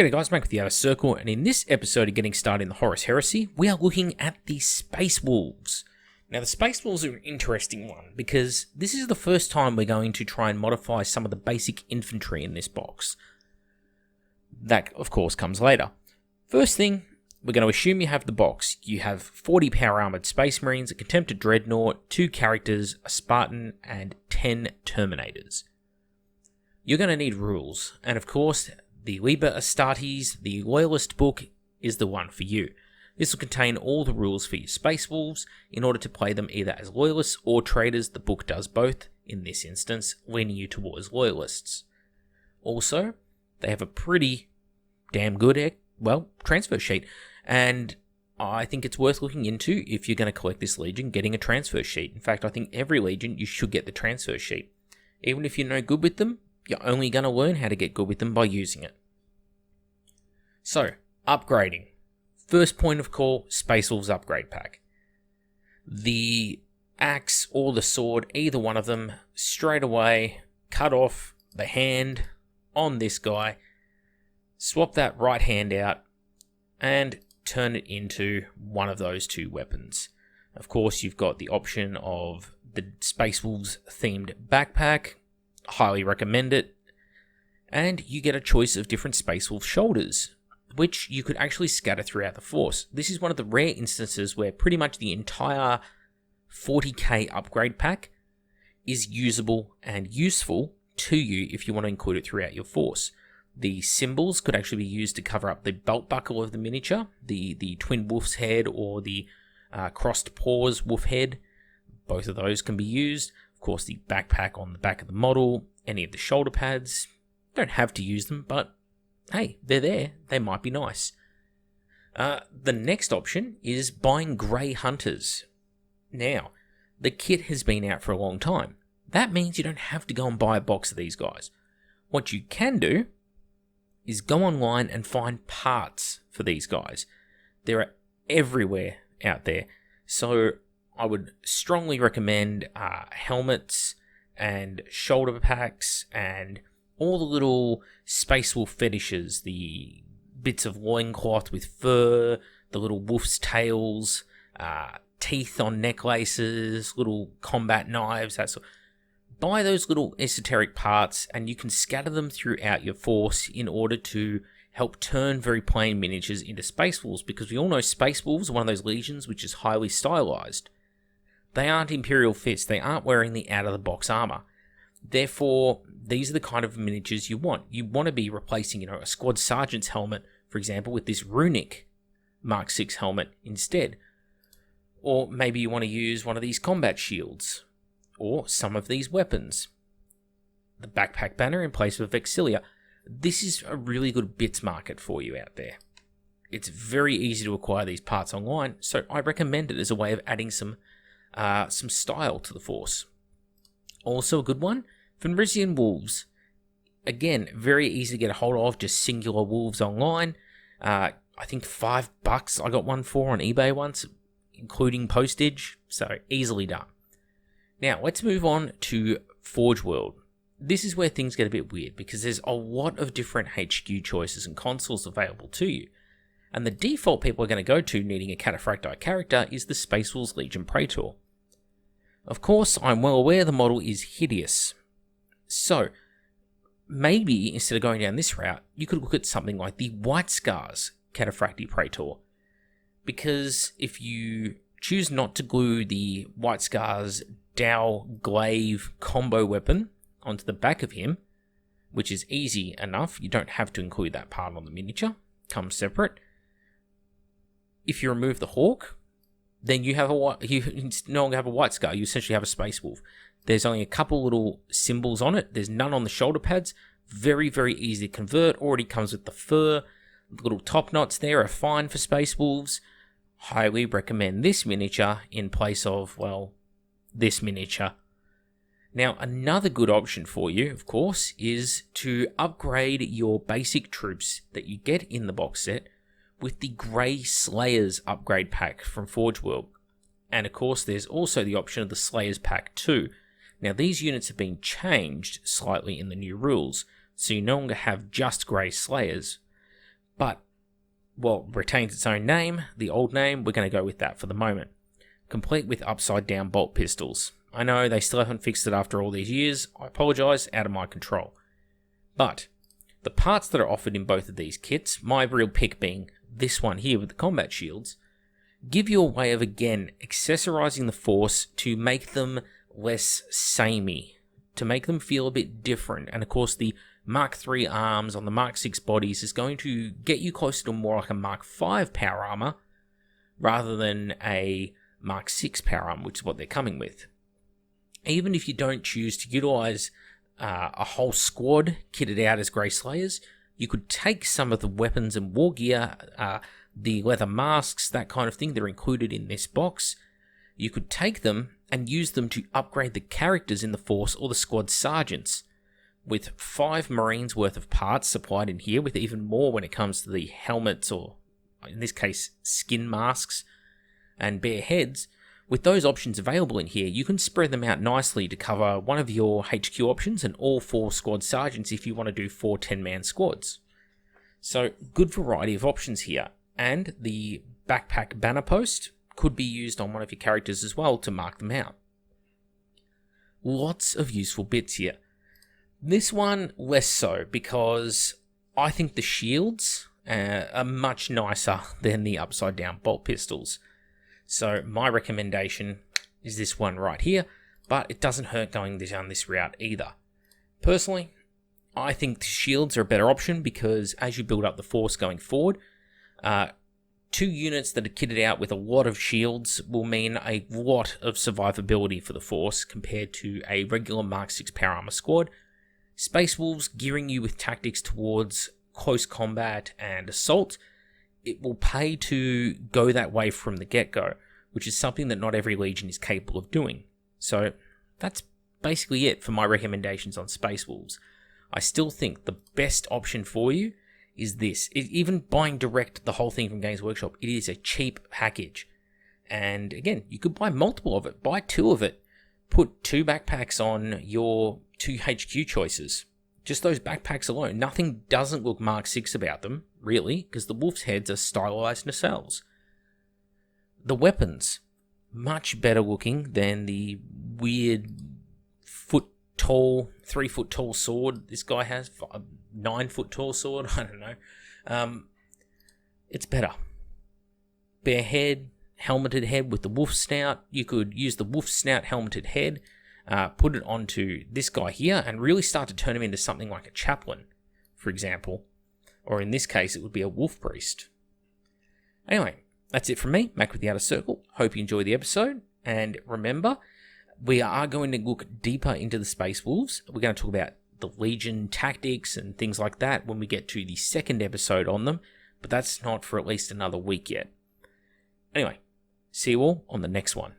G'day guys, Mike with the Outer Circle, and in this episode of Getting Started in the Horus Heresy, we are looking at the Space Wolves. Now the Space Wolves are an interesting one, because this is the first time we're going to try and modify some of the basic infantry in this box. That, of course, comes later. First thing, we're going to assume you have the box. You have 40 Power Armoured Space Marines, a Contempted Dreadnought, 2 characters, a Spartan, and 10 Terminators. You're going to need rules, and of course, the Liber Astartes, the Loyalist book, is the one for you. This will contain all the rules for your Space Wolves in order to play them either as Loyalists or Traitors. The book does both, in this instance, leaning you towards Loyalists. Also, they have a pretty damn good, transfer sheet, and I think it's worth looking into if you're going to collect this Legion, getting a transfer sheet. In fact, I think every Legion, you should get the transfer sheet. Even if you're no good with them, you're only going to learn how to get good with them by using it. So, upgrading. First point of call, Space Wolves upgrade pack. The axe or the sword, either one of them, straight away, cut off the hand on this guy, swap that right hand out, and turn it into one of those two weapons. Of course, you've got the option of the Space Wolves themed backpack. Highly recommend it. And you get a choice of different Space Wolf shoulders, which you could actually scatter throughout the force. This is one of the rare instances where pretty much the entire 40k upgrade pack is usable and useful to you if you want to include it throughout your force. The symbols could actually be used to cover up the belt buckle of the miniature, the twin wolf's head or the crossed paws wolf head. Both of those can be used. Of course, the backpack on the back of the model, any of the shoulder pads. Don't have to use them, but hey, they're there. They might be nice. The next option is buying Grey Hunters. Now, the kit has been out for a long time. That means you don't have to go and buy a box of these guys. What you can do is go online and find parts for these guys. There are everywhere out there. So I would strongly recommend helmets and shoulder packs and all the little Space Wolf fetishes, the bits of loincloth with fur, the little wolf's tails, teeth on necklaces, little combat knives, that sort. Buy those little esoteric parts and you can scatter them throughout your force in order to help turn very plain miniatures into Space Wolves, because we all know Space Wolves are one of those legions which is highly stylized. They aren't Imperial Fists, they aren't wearing the out-of-the-box armor. Therefore, these are the kind of miniatures you want. You want to be replacing, a Squad Sergeant's helmet, for example, with this Runic Mark 6 helmet instead. Or maybe you want to use one of these combat shields, or some of these weapons. The backpack banner in place of Vexilia. This is a really good bits market for you out there. It's very easy to acquire these parts online, so I recommend it as a way of adding some style to the force. Also a good one, Fenrisian Wolves. Again, very easy to get a hold of, just singular wolves online. I think $5 I got one for on eBay once, including postage, so easily done. Now, let's move on to Forge World. This is where things get a bit weird, because there's a lot of different HQ choices and consoles available to you. And the default people are going to go to needing a Cataphractii character is the Space Wolves Legion Praetor. Of course, I'm well aware the model is hideous. So, maybe instead of going down this route, you could look at something like the White Scars Cataphractii Praetor. Because if you choose not to glue the White Scars Dow Glaive combo weapon onto the back of him, which is easy enough, you don't have to include that part on the miniature, comes separate. If you remove the Hawk, then you no longer have a White Scar, you essentially have a Space Wolf. There's only a couple little symbols on it, there's none on the shoulder pads, very, very easy to convert, already comes with the fur, the little top knots there are fine for Space Wolves. Highly recommend this miniature in place of, this miniature. Now, another good option for you, of course, is to upgrade your basic troops that you get in the box set with the Grey Slayers upgrade pack from Forge World. And of course, there's also the option of the Slayers pack too. Now, these units have been changed slightly in the new rules, so you no longer have just Grey Slayers, But, well, retains its own name, the old name, we're going to go with that for the moment. Complete with upside down bolt pistols. I know they still haven't fixed it after all these years. I apologise, out of my control. But the parts that are offered in both of these kits, my real pick being this one here with the combat shields, give you a way of, again, accessorising the Force to make them less samey, to make them feel a bit different. And of course, the Mark III arms on the Mark VI bodies is going to get you closer to more like a Mark V power armor rather than a Mark VI power armor, which is what they're coming with. Even if you don't choose to utilise a whole squad kitted out as Grey Slayers, you could take some of the weapons and war gear, the leather masks, that kind of thing, they're included in this box. You could take them and use them to upgrade the characters in the Force or the squad sergeants, with 5 Marines worth of parts supplied in here, with even more when it comes to the helmets, or in this case, skin masks and bare heads. With those options available in here, you can spread them out nicely to cover one of your HQ options and all 4 squad sergeants if you want to do 4 10-man squads. So, good variety of options here. And the backpack banner post could be used on one of your characters as well to mark them out. Lots of useful bits here. This one, less so, because I think the shields are much nicer than the upside down bolt pistols. So my recommendation is this one right here, but it doesn't hurt going down this route either. Personally, I think the shields are a better option because as you build up the Force going forward, 2 units that are kitted out with a lot of shields will mean a lot of survivability for the Force compared to a regular Mark VI power armor squad. Space Wolves gearing you with tactics towards close combat and assault, it will pay to go that way from the get-go, which is something that not every Legion is capable of doing. So that's basically it for my recommendations on Space Wolves. I still think the best option for you is this. Even buying direct the whole thing from Games Workshop, it is a cheap package. And again, you could buy multiple of it, buy 2 of it, put 2 backpacks on your 2 HQ choices. Just those backpacks alone. Nothing doesn't look Mark VI about them, really, because the wolf's heads are stylized nacelles. The weapons, much better looking than the weird 3-foot tall sword this guy has. 9-foot tall sword, I don't know. It's better. Bare head, helmeted head with the wolf snout. You could use the wolf snout helmeted head, put it onto this guy here, and really start to turn him into something like a chaplain, for example. Or in this case, it would be a wolf priest. Anyway, that's it from me, Mac with the Outer Circle. Hope you enjoyed the episode. And remember, we are going to look deeper into the Space Wolves. We're going to talk about the Legion tactics and things like that when we get to the 2nd episode on them. But that's not for at least another week yet. Anyway, see you all on the next one.